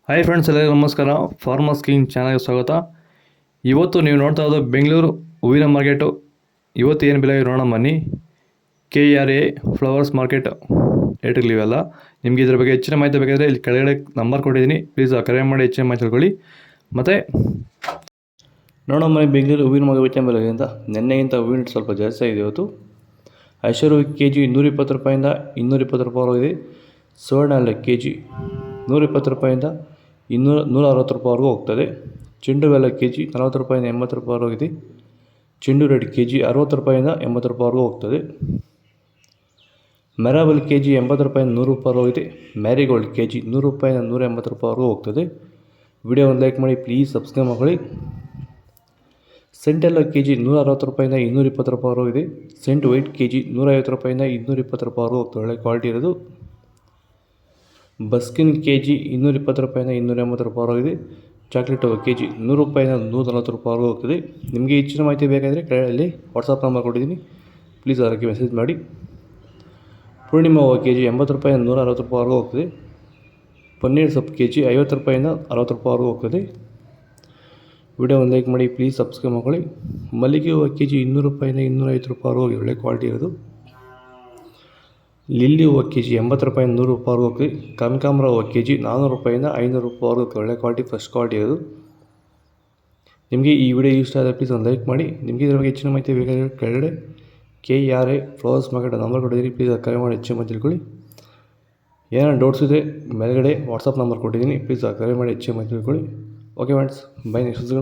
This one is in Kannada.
ಹಾಯ್ ಫ್ರೆಂಡ್ಸ್, ಎಲ್ಲರಿಗೂ ನಮಸ್ಕಾರ. ಫಾರ್ಮರ್ಸ್ ಕಿಂಗ್ ಚಾನಲ್ಗೆ ಸ್ವಾಗತ. ಇವತ್ತು ನೀವು ನೋಡ್ತಾ ಇರೋದು ಬೆಂಗಳೂರು ಹೂವಿನ ಮಾರ್ಕೆಟು. ಇವತ್ತು ಏನು ಬೆಲೆ ನೋಡೋಣ ಬನ್ನಿ. KRA ಫ್ಲವರ್ಸ್ ಮಾರ್ಕೆಟ್ ರೇಟ್ಗಳಿವೆಲ್ಲ. ನಿಮಗೆ ಇದ್ರ ಬಗ್ಗೆ ಹೆಚ್ಚಿನ ಮಾಹಿತಿ ಬೇಕಾದರೆ ಇಲ್ಲಿ ಕೆಳಗಡೆ ನಂಬರ್ ಕೊಟ್ಟಿದ್ದೀನಿ, ಪ್ಲೀಸ್ ಕರೆ ಮಾಡಿ ಹೆಚ್ಚಿನ ಮಾಹಿತಿ ತಿಳ್ಕೊಳ್ಳಿ. ಮತ್ತು ನೋಡೋಣ ಬನ್ನಿ, ಬೆಂಗಳೂರು ಹೂವಿನ ಮಾರ್ಕೆಟ್ ಹೆಚ್ಚಿನ ಬೆಲೆಗಿಂತ ನಿನ್ನೆಗಿಂತ ಹೂವಿನ ಸ್ವಲ್ಪ ಜಾಸ್ತಿ ಆಗಿದೆ ಇವತ್ತು. ಐಶ್ವರ್ಯ KG 120 ರೂಪಾಯಿಂದ 220 ರೂಪಾಯಿವರೆಗಿದೆ. ಸುವರ್ಣ KG 120 ರೂಪಾಯಿಂದ 160 ರೂಪಾಯಿವರೆಗೂ ಹೋಗ್ತದೆ. ಚೆಂಡು ಬೆಲ್ಲ KG 40 ರೂಪಾಯಿಂದ 80 ರೂಪಾಯಿವರೆಗಿದೆ. ಚೆಂಡು ರೆಡ್ KG 60 ರೂಪಾಯಿಂದ 80 ರೂಪಾಯಿವರೆಗೂ ಹೋಗ್ತದೆ. ಮೆರಾಬಲ್ KG 80 ರೂಪಾಯಿಂದ 100 ರೂಪಾಯಿವರೆಗಿದೆ. ಮ್ಯಾರಿಗೋಲ್ಡ್ KG 100 ರೂಪಾಯಿಂದ 180 ರೂಪಾಯಿವರೆಗೂ ಹೋಗ್ತದೆ. ವಿಡಿಯೋ ಒಂದು ಲೈಕ್ ಮಾಡಿ, ಪ್ಲೀಸ್ ಸಬ್ಸ್ಕ್ರೈಬ್ ಮಾಡಿ. ಸೆಂಟೆಲ್ಲ KG 160 ರೂಪಾಯಿಂದ 220 ರೂಪಾಯಿವರೆಗಿದೆ. ಸೆಂಟ್ ವೈಟ್ KG 150 ರೂಪಾಯಿಂದ 220 ರೂಪಾಯಿವರೆಗೂ ಹೋಗ್ತದೆ, ಒಳ್ಳೆ ಕ್ವಾಲಿಟಿ ಇರೋದು. ಬಸ್ಕಿನ್ KG 220 ರೂಪಾಯಿಂದ 280 ರೂಪಾಯಿವರೆಗಿದೆ. ಚಾಕ್ಲೇಟ್ KG 100 ರೂಪಾಯಿಂದ 140 ರೂಪಾಯಿವರೆಗೂ ಹೋಗ್ತದೆ. ನಿಮಗೆ ಹೆಚ್ಚಿನ ಮಾಹಿತಿ ಬೇಕಾದರೆ ಕೆಳಗಡೆ ವಾಟ್ಸಪ್ ನಂಬರ್ ಕೊಟ್ಟಿದ್ದೀನಿ, ಪ್ಲೀಸ್ ಅದಕ್ಕೆ ಮೆಸೇಜ್ ಮಾಡಿ. ಪೂರ್ಣಿಮಾ KG 80 ರೂಪಾಯಿಂದ 160 ರೂಪಾಯಿವರೆಗೂ ಹೋಗ್ತದೆ. ಪನ್ನೀರ್ ಸೊಪ್ಪು KG 50 ರೂಪಾಯಿಂದ 60 ರೂಪಾಯಿವರೆಗೂ ಹೋಗ್ತದೆ. ವಿಡಿಯೋ ಒಂದು ಲೈಕ್ ಮಾಡಿ, ಪ್ಲೀಸ್ ಸಬ್ಸ್ಕ್ರೈಬ್ ಮಾಡ್ಕೊಳ್ಳಿ. ಮಲ್ಲಿಗೆ ಹೂವು KG 200 ರೂಪಾಯಿಂದ 250 ರೂಪಾಯಿವರೆಗೂ ಹೋಗಿ, ಒಳ್ಳೆ ಕ್ವಾಲಿಟಿ ಇರೋದು. ಲಿಲ್ಲಿ ಹೂವು KG 80 ರೂಪಾಯಿಂದ 100 ರೂಪಾಯಿವರೆಗೂ ಹೋಗ್ತದೆ. ಕನಕಾಂಬರ ಹೂವು KG 400 ರೂಪಾಯಿಂದ 500 ರೂಪಾಯಿವರೆಗೂ ಹೋಗ್ತದೆ, ಒಳ್ಳೆ ಕ್ವಾಲಿಟಿ, ಫಸ್ಟ್ ಕ್ವಾಲಿಟಿ ಇರೋದು. ನಿಮಗೆ ಈ ವಿಡಿಯೋ ಇಷ್ಟ ಆದರೆ ಪ್ಲೀಸ್ ಒಂದು ಲೈಕ್ ಮಾಡಿ. ನಿಮಗೆ ಇದರ ಬಗ್ಗೆ ಹೆಚ್ಚಿನ ಮಾಹಿತಿ ಬೇಕಾದರೆ ಕೆಳಗಡೆ KRA ಫ್ಲವರ್ಸ್ ಮಾರ್ಕೆಟ್ ನಂಬರ್ ಕೊಟ್ಟಿದ್ದೀನಿ, ಪ್ಲೀಸ್ ಕರೆ ಮಾಡಿ ಹೆಚ್ಚಿನ ಮಾಹಿತಿ ತಿಳ್ಕೊಳ್ಳಿ. ಏನಾದ್ರು ಡೌಟ್ಸ್ ಇದೆ ಮೇಲ್ಗಡೆ ವಾಟ್ಸಪ್ ನಂಬರ್ ಕೊಟ್ಟಿದ್ದೀನಿ, ಪ್ಲೀಸ್ ಕರೆ ಮಾಡಿ ಹೆಚ್ಚಿನ ಮಾಹಿತಿ ತಿಳ್ಕೊಳ್ಳಿ. Okay friends, by, next